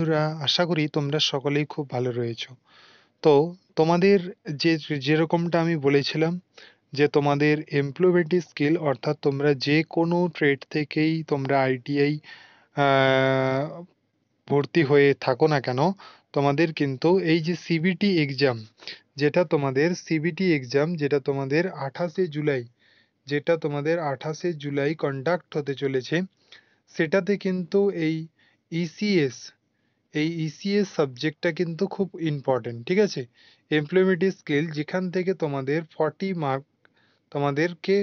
বন্ধুরা, আশা করি তোমরা সকলেই খুব ভালো রয়েছো। তো তোমাদের যে যেরকমটা আমি বলেছিলাম যে তোমাদের এমপ্লয়মেন্ট স্কিল অর্থাৎ তোমরা যে কোনো ট্রেড থেকেই তোমরা আইটিআই ভর্তি হয়ে থাকো না কেন, তোমাদের কিন্তু এই যে সিবিটি এক্সাম, যেটা তোমাদের 28শে জুলাই, কন্ডাক্ট হতে চলেছে, সেটাতে কিন্তু ইসিএস এই ইসিএস সাবজেক্টটা কিন্তু খুব ইম্পর্টেন্ট, ঠিক আছে। এমপ্লয়মেন্ট স্কিল যেখান থেকে তোমাদের 40 মার্ক তোমাদেরকে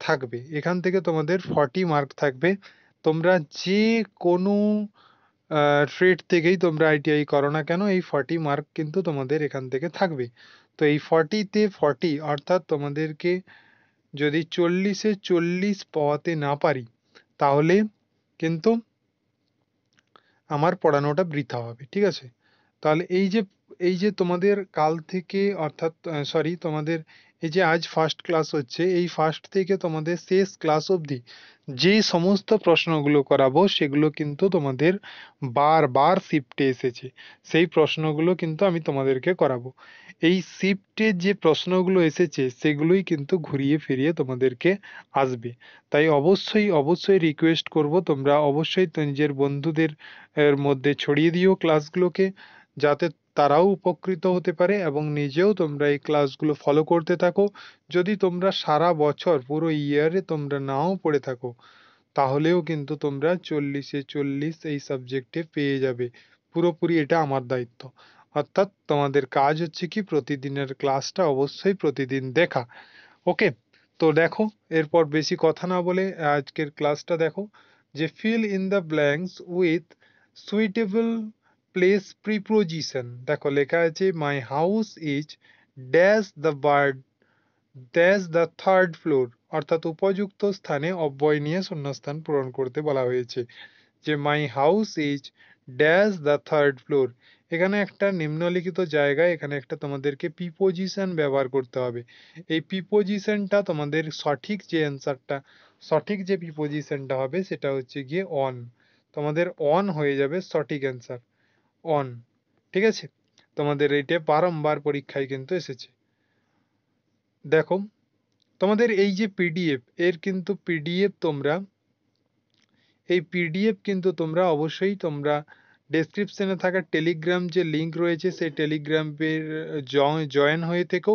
থাকবে, এখান থেকে তোমাদের 40 মার্ক থাকবে। তোমরা যে কোনো ট্রেড থেকেই তোমরা আইটিআই করো না কেন, এই 40 মার্ক কিন্তু তোমাদের এখান থেকে থাকবে। তো এই 40-তে 40 অর্থাৎ তোমাদেরকে যদি 40-এ 40 পাওয়াতে না পারি, তাহলে কিন্তু আমার পড়ানোটা বৃথা হবে, ঠিক আছে। তাহলে এই যে তোমাদের কাল থেকে, অর্থাৎ সরি, তোমাদের এই যে আজ ফার্স্ট ক্লাস হচ্ছে, এই ফার্স্ট থেকে তোমাদের শেষ ক্লাস অবধি যে সমস্ত প্রশ্নগুলো করাবো সেগুলো কিন্তু তোমাদের বারবার শিফটে এসেছে, সেই প্রশ্নগুলো কিন্তু আমি তোমাদেরকে করাবো। এই শিফটে যে প্রশ্নগুলো এসেছে সেগুলোই কিন্তু ঘুরিয়ে ফিরিয়ে তোমাদেরকে আসবে। তাই অবশ্যই অবশ্যই রিকোয়েস্ট করব, তোমরা অবশ্যই তো নিজের বন্ধুদের মধ্যে ছড়িয়ে দিও ক্লাসগুলোকে, যাতে তারাও উপকৃত হতে পারে এবং নিজেও তোমরা এই ক্লাসগুলো ফলো করতে থাকো। যদি তোমরা সারা বছর পুরো ইয়ারে তোমরা নাও পড়ে থাকো, তাহলেও কিন্তু তোমরা 40-এ 40 এই সাবজেক্টে পেয়ে যাবে। পুরোপুরি এটা আমার দায়িত্ব। অর্থাৎ তোমাদের কাজ হচ্ছে কি, প্রতিদিনের ক্লাসটা অবশ্যই প্রতিদিন দেখা। ওকে, তো দেখো, এরপর বেশি কথা না বলে আজকের ক্লাসটা দেখো, যে fill in the blanks with suitable place preposition. দেখো লেখা আছে, my house is dash the bird dash the third floor, অর্থাৎ উপযুক্ত স্থানে অব্যয় নিয়ে শূন্যস্থান পূরণ করতে বলা হয়েছে। যে my house is dash the third floor, এখানে একটা নিম্নলিখিত জায়গায় এখানে একটা তোমাদেরকে প্রিপোজিশন ব্যবহার করতে হবে। এই প্রিপোজিশনটা তোমাদের সঠিক যে প্রিপোজিশনটা হবে সেটা হচ্ছে গিয়ে অন। তোমাদের অন হয়ে যাবে সঠিক অ্যান্সার, অন, ঠিক আছে। তোমাদের এইটা বারংবার পরীক্ষায় কিন্তু এসেছে। দেখো, তোমাদের এই যে পিডিএফ, এর কিন্তু পিডিএফ কিন্তু তোমরা অবশ্যই তোমরা ডেসক্রিপশনে থাকা টেলিগ্রাম যে লিংক রয়েছে সেই টেলিগ্রামের জয়েন হয়ে থেকো।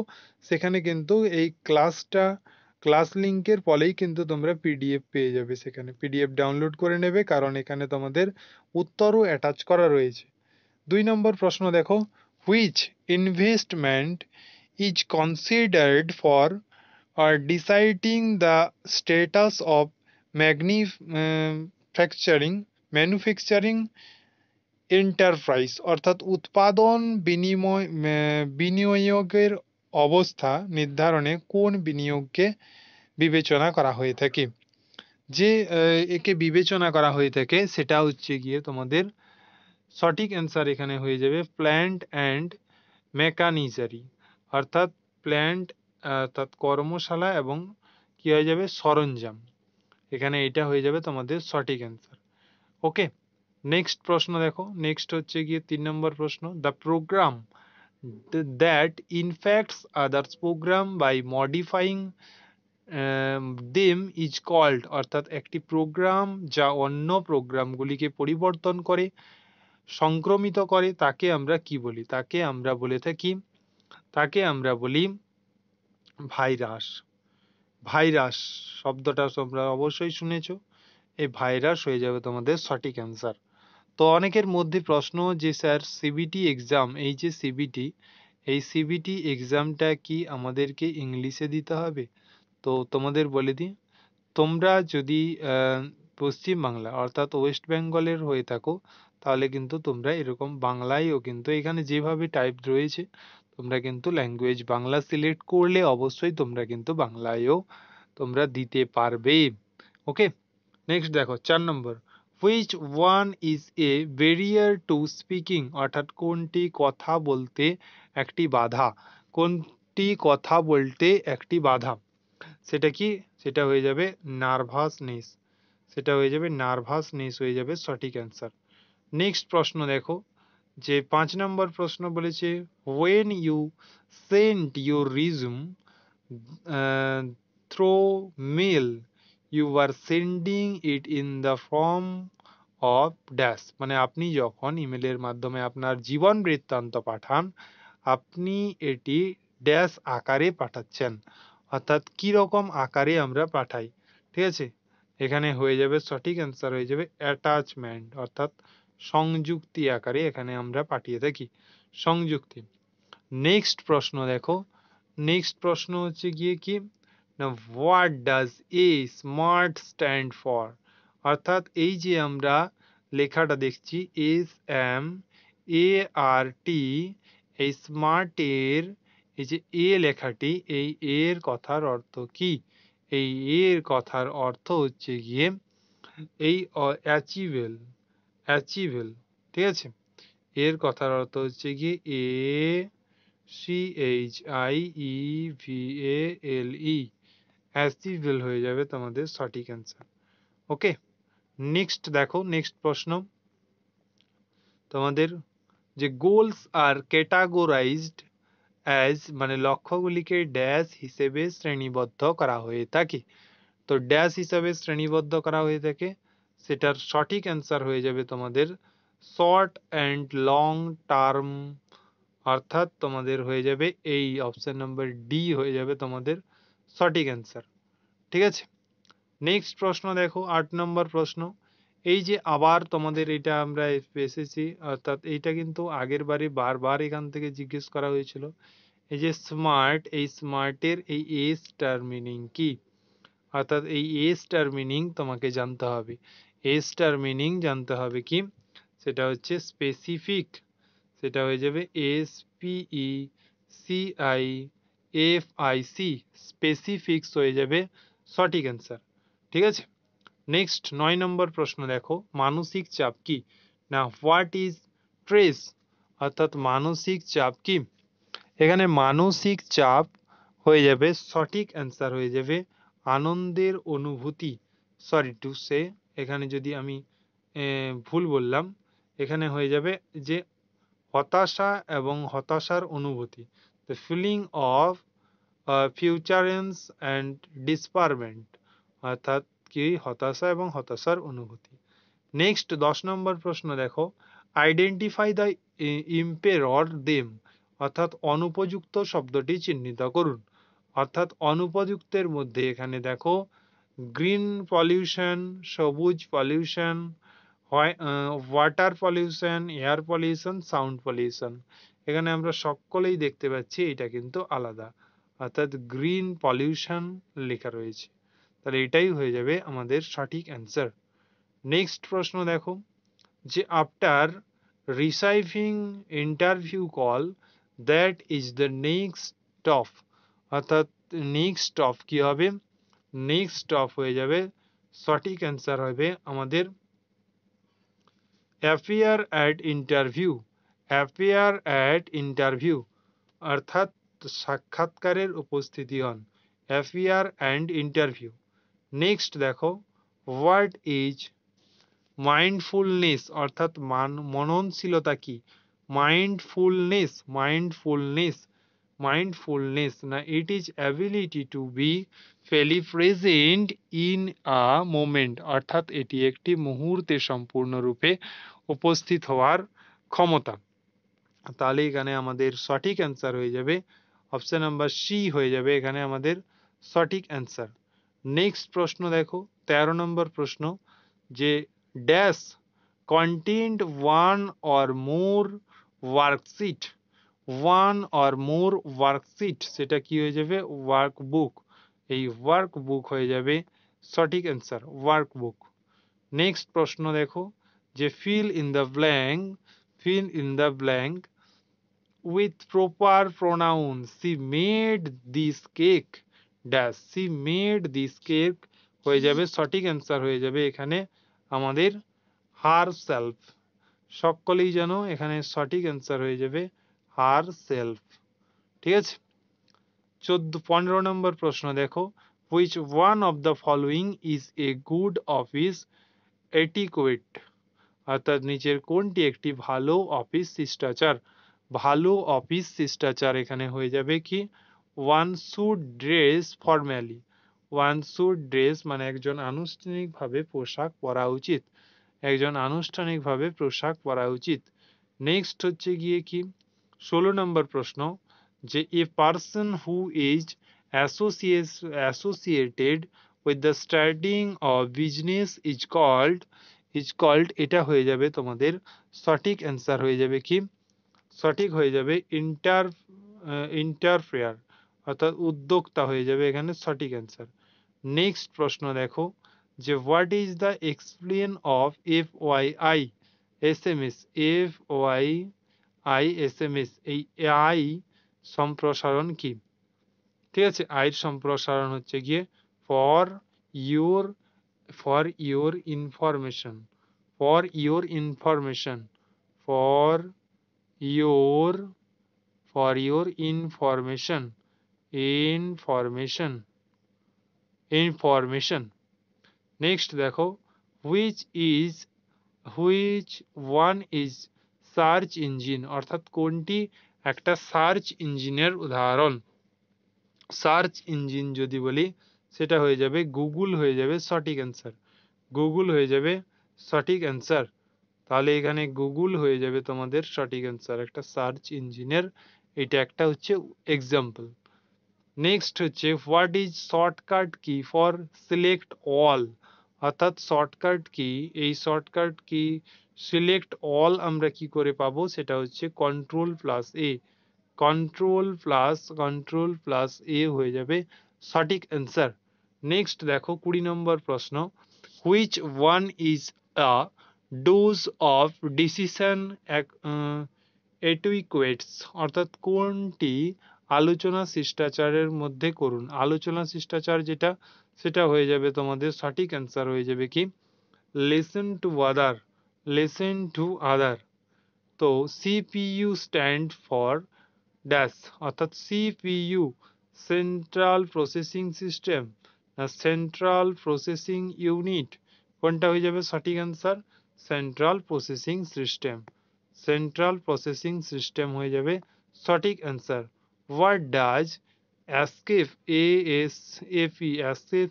সেখানে কিন্তু এই ক্লাস লিংকের পরেই কিন্তু তোমরা পিডিএফ পেয়ে যাবে, সেখানে পিডিএফ ডাউনলোড করে নেবে, কারণ এখানে তোমাদের উত্তরও অ্যাটাচ করা রয়েছে। 2 নম্বর প্রশ্ন দেখো, which investment is considered for deciding the status of manufacturing enterprise, অর্থাৎ উৎপাদন বিনিয়োগের অবস্থা নির্ধারণে কোন বিনিয়োগকে বিবেচনা করা হয়ে থাকে। যে একে বিবেচনা করা হয়ে থাকে সেটা হচ্ছে গিয়ে তোমাদের সঠিক অ্যান্সার এখানে হয়ে যাবে প্ল্যান্ট অ্যান্ড মেকানিজারি, অর্থাৎ প্ল্যান্ট অর্থাৎ কর্মশালা এবং কি হয়ে যাবে সরঞ্জাম, এখানে এটা হয়ে যাবে তোমাদের সঠিক অ্যান্সার। ওকে, নেক্সট প্রশ্ন দেখো, নেক্সট হচ্ছে গিয়ে 3 নম্বর প্রশ্ন, the program that infects others program by modifying them is called, অর্থাৎ একটি প্রোগ্রাম যা অন্য প্রোগ্রামগুলিকে পরিবর্তন করে সংক্রমিত করে তাকে আমরা কি বলি, তাকে আমরা বলি ভাইরাস। ভাইরাস শব্দটা তোমরা অবশ্যই শুনেছো, এই ভাইরাস হয়ে যাবে তোমাদের সঠিক অ্যান্সার। তো অনেকের মধ্যে প্রশ্ন যে স্যার সিবিটি এক্সাম, এই সিবিটি এক্সামটা কি আমাদেরকে ইংলিশে দিতে হবে? তো তোমাদের বলে দিই, তোমরা যদি পশ্চিমবাংলা অর্থাৎ ওয়েস্ট বেঙ্গলের হয়ে থাকো, তাহলে কিন্তু তোমরা এরকম বাংলায়ও কিন্তু এখানে যেভাবে টাইপ রয়েছে তোমরা কিন্তু ল্যাঙ্গুয়েজ বাংলা সিলেক্ট করলে অবশ্যই তোমরা কিন্তু বাংলায়ও তোমরা দিতে পারবে। ওকে, নেক্সট দেখো 4 নম্বর, which one is a barrier to speaking, অর্থাৎ কোনটি কথা বলতে একটি বাধা, সেটা কি, সেটা হয়ে যাবে নার্ভাসনেস, হয়ে যাবে সঠিক অ্যান্সার। নেক্সট প্রশ্ন দেখো, যে 5 নম্বর প্রশ্ন বলেছে when you send your resume through mail you are sending it in the form of dash, মানে আপনি যখন ইমেলের মাধ্যমে আপনার জীবন বৃত্তান্ত পাঠান আপনি এটি ড্যাশ আকারে পাঠাচ্ছেন, অর্থাৎ কি রকম আকারে আমরা পাঠাই। ঠিক আছে, এখানে হয়ে যাবে সঠিক অ্যান্সার হয়ে যাবে অ্যাটাচমেন্ট, অর্থাৎ সংযুক্তি আকারে এখানে আমরা পাঠিয়ে থাকি, সংযুক্তি। নেক্সট প্রশ্ন দেখো, নেক্সট প্রশ্ন হচ্ছে গিয়ে কি না, what does a smart stand for, অর্থাৎ এই যে আমরা লেখাটা দেখছি SMART, এই স্মার্টের এই যে এ লেখাটি, এই এর কথার অর্থ কি? এই এর কথার অর্থ হচ্ছে গিয়ে এই অ্যাচিভেল, অ্যাচিভেল। ঠিক আছে, এর কথার অর্থ হচ্ছে গিয়ে ACHIEVALE, অ্যাচিভেল হয়ে যাবে তোমাদের সঠিক অ্যান্সার। ওকে, নেক্সট দেখো, নেক্সট প্রশ্ন তোমাদের, যে গোলস আর ক্যাটাগোরাইজড অ্যাজ, মানে লক্ষ্যগুলিকে ড্যাশ হিসেবে শ্রেণীবদ্ধ করা হয়ে থাকে। তো ড্যাশ হিসাবে শ্রেণীবদ্ধ করা হয়ে থাকে, সেটার সঠিক অ্যান্সার হয়ে যাবে তোমাদের শর্ট অ্যান্ড লং টার্ম, অর্থাৎ তোমাদের হয়ে যাবে এই অপশন নাম্বার ডি হয়ে যাবে তোমাদের সঠিক অ্যান্সার। ঠিক আছে, নেক্সট প্রশ্ন দেখো 8 নম্বর প্রশ্ন, এই যে আবার তোমাদের এটা আমরা এসেছি, অর্থাৎ এইটা কিন্তু আগের বারে বারবার এখান থেকে জিজ্ঞেস করা হয়েছিল। এই যে স্মার্ট, এই স্মার্টের এই এস টার মিনিং কি? অর্থাৎ এই এস টার মিনিং তোমাকে জানতে হবে। এস টার মিনিং জানতে হবে কি? সেটা হচ্ছে স্পেসিফিক, সেটা হয়ে যাবে SPECIFIC, স্পেসিফিক্স হয়ে যাবে সঠিক অ্যান্সার। ঠিক আছে, নেক্সট 9 নম্বর প্রশ্ন দেখো, মানসিক চাপ কি? না হোয়াট ইজ স্ট্রেস, অর্থাৎ মানসিক চাপ কি? এখানে মানসিক চাপ হয়ে যাবে সঠিক অ্যান্সার হয়ে যাবে আনন্দের অনুভূতি। সরি টু সে, এখানে যদি আমি ভুল বললাম, এখানে হয়ে যাবে যে হতাশা এবং হতাশার অনুভূতি, দ্য ফিলিং অফ ফিউচারেন্স অ্যান্ড ডিসপারমেন্ট, অর্থাৎ কি হতাশা এবং হতাশার অনুভূতি। নেক্সট 10 নম্বর প্রশ্ন দেখো, আইডেন্টিফাই দ্য ইম্পেরর দেম, অর্থাৎ অনুপযুক্ত শব্দটি চিহ্নিত করুন। অর্থাৎ অনুপযুক্তের মধ্যে এখানে দেখো গ্রিন পলিউশন, সবুজ pollution, water pollution, air pollution, sound pollution, এখানে আমরা সকলেই দেখতে পাচ্ছি এটা কিন্তু আলাদা, অর্থাৎ গ্রিন পলিউশন লেখা রয়েছে, তাহলে এটাই হয়ে যাবে আমাদের সঠিক অ্যান্সার। নেক্সট প্রশ্ন দেখো, যে after receiving interview call that is the next stop, অর্থাৎ নেক্সট স্টপ কি হবে? নেক্সট স্টপ হয়ে যাবে সঠিক অ্যান্সার হবে আমাদের appear at interview, appear at interview, অর্থাৎ সাক্ষাৎকারের উপস্থিতি হন, অ্যাপিয়ার অ্যান্ড ইন্টারভিউ। নেক্সট দেখো, হোয়াট ইজ মাইন্ডফুলনেস, অর্থাৎ মননশীলতা কি? মাইন্ডফুলনেস, মাইন্ডফুলনেস, মাইন্ডফুলনেস না it is ability to be fully present in a moment, অর্থাৎ এটি একটি মুহূর্তে সম্পূর্ণরূপে উপস্থিত হওয়ার ক্ষমতা। তাহলে এখানে আমাদের সঠিক অ্যান্সার হয়ে যাবে অপশন নাম্বার সি হয়ে যাবে এখানে আমাদের সঠিক অ্যান্সার। নেক্সট প্রশ্ন দেখো 13 নম্বর প্রশ্ন, যে dash content one or more worksheet, one or more worksheet, সেটা কি হয়ে যাবে? ওয়ার্কবুক, এই ওয়ার্কবুক হয়ে যাবে সঠিক অ্যান্সার, ওয়ার্কবুক। নেক্সট প্রশ্ন দেখো, যে fill in the blank, fill in the blank with proper pronoun, she made this cake dash, she made this cake হয়ে যাবে সঠিক অ্যান্সার হয়ে যাবে এখানে আমাদের হার সেলফ, সকলেই জানো এখানে সঠিক অ্যান্সার হয়ে যাবে হার সেলফ। ঠিক আছে, 15 নম্বর প্রশ্ন দেখো, which one of the following is a good office etiquette, অর্থাৎ নিচের কোনটি একটি ভালো অফিস শিষ্টাচার? ভালো অফিস শিষ্টাচার এখানে হয়ে যাবে কি one should dress formally. One should dress মানে একজন আনুষ্ঠানিকভাবে পোশাক পরা উচিত, একজন আনুষ্ঠানিকভাবে পোশাক পরা উচিত। নেক্সট হচ্ছে গিয়ে কি 16 নম্বর প্রশ্ন, যে a person who is associated with the starting of business is called, এটা হয়ে যাবে তোমাদের সঠিক অ্যান্সার হয়ে যাবে কি, সঠিক হয়ে যাবে ইন্টারফেয়ার, অর্থাৎ উদ্যোক্তা হয়ে যাবে এখানে সঠিক অ্যান্সার। নেক্সট প্রশ্ন দেখো, যে what is the explain of FYI SMS? FYI SMS, এই আই সম্প্রসারণ কি? ঠিক আছে, আইর সম্প্রসারণ হচ্ছে গিয়ে for your information, for your information, for your information, information. Next দেখো, which one is search engine, অর্থাৎ কোনটি একটা সার্চ ইঞ্জিনের উদাহরণ? সার্চ ইঞ্জিন যদি বলি সেটা হয়ে যাবে গুগল, হয়ে যাবে সঠিক অ্যান্সার, গুগল হয়ে যাবে সঠিক অ্যান্সার। তাহলে এখানে গুগল হয়ে যাবে তোমাদের সঠিক অ্যান্সার একটা সার্চ ইঞ্জিনের, এটা একটা হচ্ছে এক্সাম্পল। নেক্সট হচ্ছে what is shortcut key for select all, অর্থাৎ শর্টকাট কি, এই শর্টকাট কি সিলেক্ট অল আমরা কি করে পাবো, সেটা হচ্ছে কন্ট্রোল+A, কন্ট্রোল প্লাস এ হয়ে যাবে সঠিক অ্যান্সার। নেক্সট দেখো 20 নম্বর প্রশ্ন, which one is a dose of decision etiquettes, অর্থাৎ কোনটি আলোচনা শিষ্টাচারের মধ্যে করুন? আলোচনা শিষ্টাচার যেটা, সেটা হয়ে যাবে তোমাদের সঠিক অ্যান্সার হয়ে যাবে কি listen to other, listen to other. তো CPU স্ট্যান্ড ফর ড্যাশ, অর্থাৎ CPU সেন্ট্রাল প্রসেসিং সিস্টেম না সেন্ট্রাল প্রসেসিং ইউনিট, কোনটা হয়ে যাবে সঠিক answer? Central processing system, central processing system হয়ে যাবে সঠিক answer. What does escape escape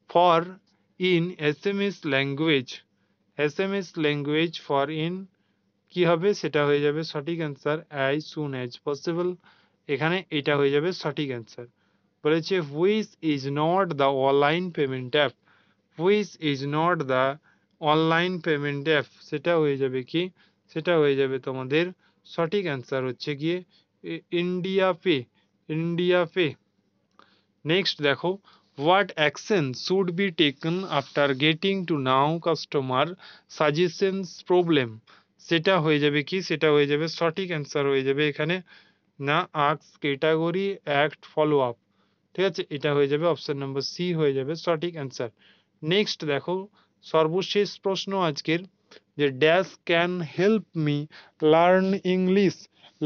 for in SMS language, SMS language for in কি হবে, সেটা হয়ে যাবে সঠিক answer as soon as possible, এখানে এটা হয়ে যাবে সঠিক অ্যান্সার। বলেছে which is not the online payment app, which is not the online payment app, সেটা হয়ে যাবে কি, সেটা হয়ে যাবে তোমাদের সঠিক অ্যান্সার হচ্ছে গিয়ে India pay, India pay. Next দেখো, what action should be taken after getting to know customer suggestions problem, সেটা হয়ে যাবে কি, সেটা হয়ে যাবে সঠিক অ্যান্সার হয়ে যাবে এখানে না আক্স ক্যাটাগরি অ্যাক্ট ফলো আপ, ঠিক আছে, এটা হয়ে যাবে অপশন নম্বর সি হয়ে যাবে সঠিক অ্যান্সার। নেক্সট দেখো সর্বশেষ প্রশ্ন আজকের, যে dash can help me learn English,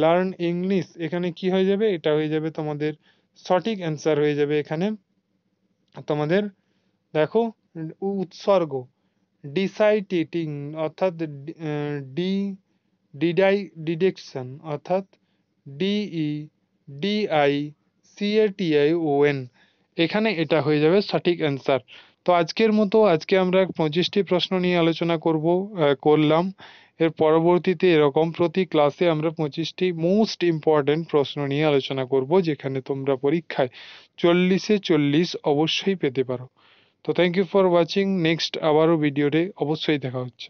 learn English, এখানে কি হয়ে যাবে, এটা হয়ে যাবে তোমাদের সঠিক অ্যান্সার হয়ে যাবে এখানে তোমাদের দেখো উৎসর্গ ডিসাইটেটিং, অর্থাৎ ডি ডিডাকশন, অর্থাৎ DEDICATION, এখানে এটা হয়ে যাবে সঠিক অ্যান্সার। তো আজকের মতো আজকে আমরা 25টি প্রশ্ন নিয়ে আলোচনা করলাম। এর পরবর্তীতে এরকম প্রতি ক্লাসে আমরা 25টি মোস্ট ইম্পর্টেন্ট প্রশ্ন নিয়ে আলোচনা করব, যেখানে তোমরা পরীক্ষায় 40-এ 40 অবশ্যই পেতে পারো। তো thank you for watching, next আবারও ভিডিওতে অবশ্যই দেখা হচ্ছে।